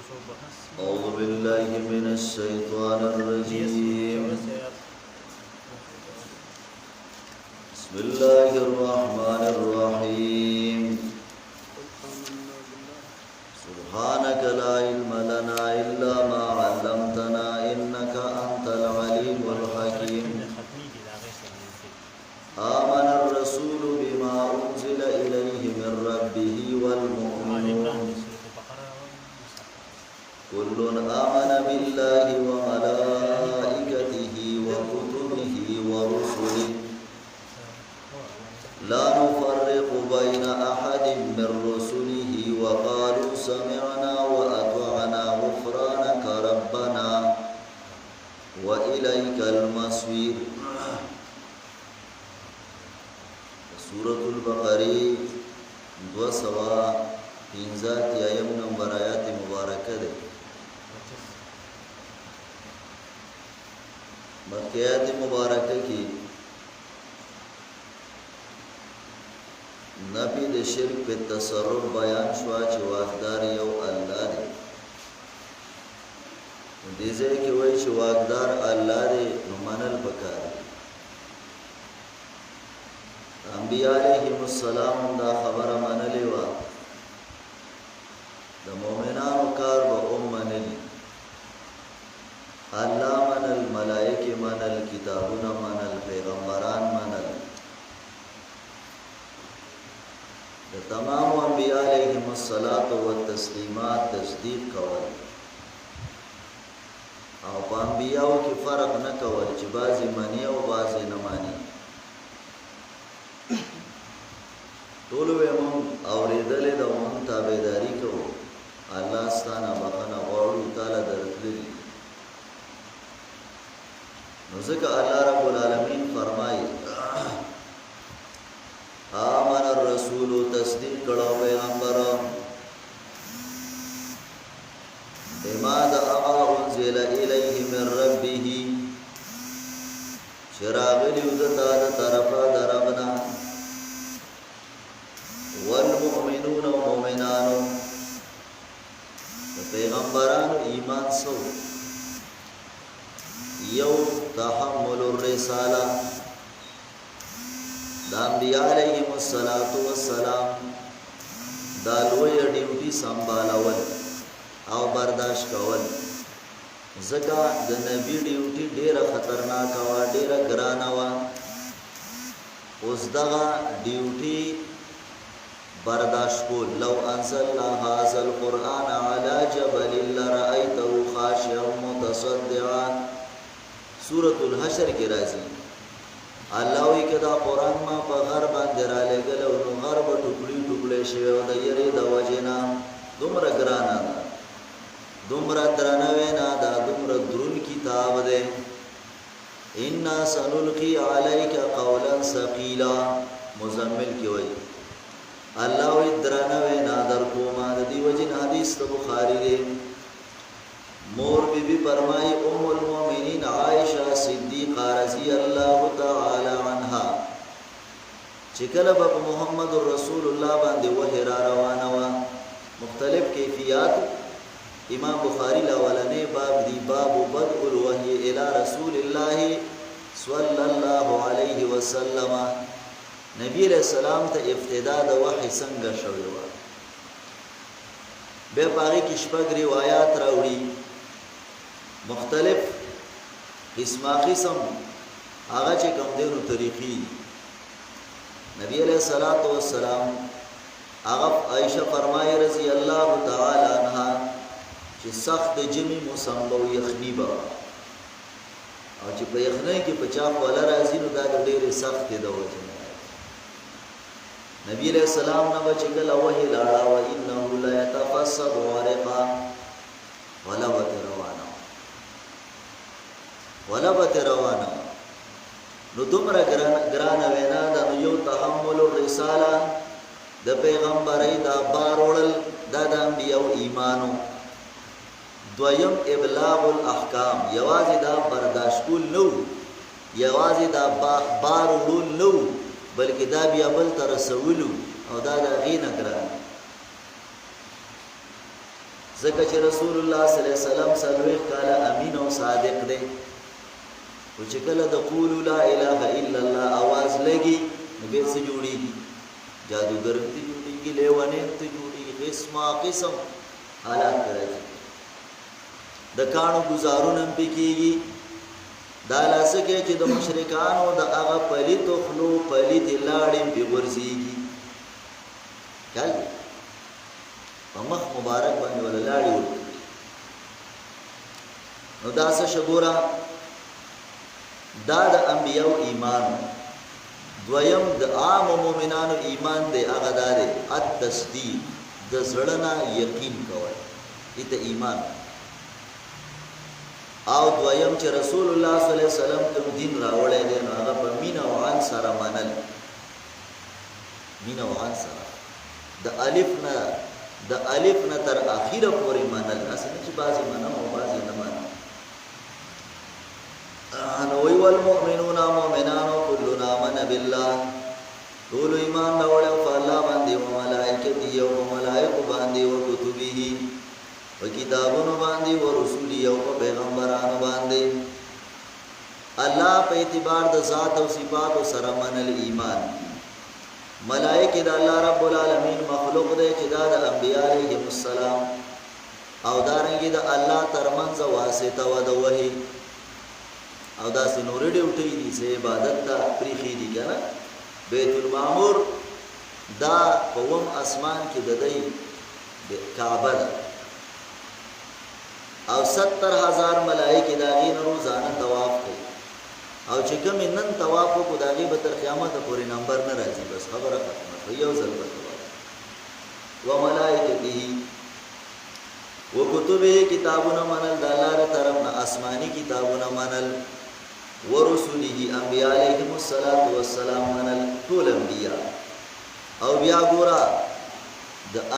أعوذ بالله من الشيطان الرجيم بسم الله الرحمن الرحيم سبحانك لا علم لنا إلا ما علمتنا إنك أنت العليم الحكيم آمن الرسول بما أنزل إليه من ربه والمؤمنون كل آمن بالله وملائكته وكتبه ورسله لا نفرق بين أحد من رسله وقالوا سمعنا وأطعنا غفرانك ربنا وإليك المصير. سورة البقرة 215 نمبر آیات مبارکه ده. مخکې آیات مبارکه کې نبی د شرک په تصرف بیان شو چې واقدار یو الله دی. دې ځای کې وایي چې واقدار الله دی نو منل پکار دی. انبیاء علیهم السلام دا خبره منلې وه. د مؤمنانو کار به منلي. الله منل، ملائکه منل، کتابونه منل، پیغمبران منل. د تمام انبیاء علیهم الصلاۃ والتسلیمات تصدیق کول او په انبیاءو کې فرق نه کول چې بعضی منی او بعضی نه مانی. ټول ومن اوریدلې د مون تابعداري کوو. الله ستانه بخنه غواړو تعالی درتللی. نو ځکه الله رب العالمین فرمایي آمن الرسول تصدیق کړه پیغمبر بما انزل الیه من ربه شراغلی وزتا د طرفا دربنا والمؤمنون ومؤمنانو پیغمبرانو ایمان سو یو تحمل الرساله دا انبیاء علیهم السلام دا لوی ډیوټي سنبالول او برداشت کول. ځکه د نبی ډیوټي ډیره خطرناک او ډیره ګرانه وه. اوس دغه ډیوټي برداشت کول. لو انزلنا هذا القرآن على جبل لرأيته خاشعا متصدعا سورة الحشر کې راځي. الله وی کدا قرآن ما په غر باندې را لګل او نو غر په ټوکړي ټوکړي شوی او د یری د وجینا دومره ګرانه ده، دومره درنوي نه ده، دومره درون کتاب ده. ان سنلقي عليك قولا ثقيلا مزمل کې وای الله وی درنوي نه در کومه د دی وجین حدیث ته بخاری ده. مور بی بی فرمائی ام المومنین عائشہ صدیقہ رضی اللہ تعالی عنہا چکل باب محمد رسول اللہ باندے وحی را روانا و مختلف کیفیات. امام بخاری لاولنے باب دی باب بدء الوحی الى رسول اللہ صلی اللہ علیہ وسلم. نبی علیہ السلام تا ابتدا دا وحی سنگ شوی و بے پاگی کشپک روایات راوڑی مختلف قسمه قسم هغه چې کوم دینو طریقې. نبی علیہ الصلوۃ والسلام هغه عائشہ فرمایي رضی الله تعالی عنها چې سخت جمی موسم او یخنی با او چې په یخنی کې پچا ولا راځي نو دا ډېر سخت دی وجه. نبی علیہ السلام نو چې کله وحی لاړه و انه لا يتفسد ورقا ولا روانه نو دومره ګرانه وینا ده. نو یو تحمل الرساله د پیغمبري دا بارول دا د انبیاء ایمانو. دویم ابلاغ الاحکام یوازې دا برداشت کول نو، یوازې دا بارول نو، بلکې دا بیا بل تر رسولو او دا د غینه ګران. ځکه چې رسول الله صلی الله علیه وسلم څلوېښت کاله امین او صادق دی او چې کله د قولو لا اله الا الله اواز لګي نو بیا څه جوړېږي جادوګر ته جوړېږي لیونی ته جوړېږي قسمه قسم حالات راځي د کاڼو ګزارونه هم پې کېږي دا لاسه کې چې د مشرکانو د هغه پلیتو خلو پلیتې لاړې هم پې غورځېږي خیال دی په مخ مبارک باندې ولا لاړې ورکړي نو دا څه شګوره دا د انبیاو ایمان دویم د عام مومنانو ایمان دی هغه دا دی التصدیق د زړه نه یقین کول دې ته ایمان او دویم چې رسول الله صلی الله علیه وسلم کوم دین راوړی دی نو هغه په مینه او عن سره منل مینه او عن سره د الف نه تر اخره پورې منل اسنه چې بعضی منم او بعضی نه منم نو وی والمؤمنون مؤمنان كلنا آمن بالله ټول ایمان راوړل په الله باندې او ملائکته او ملائکه باندې او کتبه او کتابونو باندې او رسول او پیغمبرانو باندې الله په اعتبار د ذات او صفات سره منل ایمان ملائکه د الله رب العالمین مخلوق دی چې دا د انبیاء علیهم السلام او دارنګه د الله ترمنځ واسطه و د وحی او دا سنور ډیوټي دي چې عبادت ته پریخي دي کنه بیت المعمور دا قوم اسمان کې د دې کعبه ده او 70000 ملائکه دا غي روزانه طواف کوي او چې کوم نن طواف کو دا غي به تر قیامت پورې نمبر نه راځي بس خبره ختمه یو ځل وکړه و ملائکته وکتبه کتابونه منل د الله تر طرف نه آسماني کتابونه منل ورسوله انبیاء علیهم السلام منل ټول انبیاء او بیا ګورا د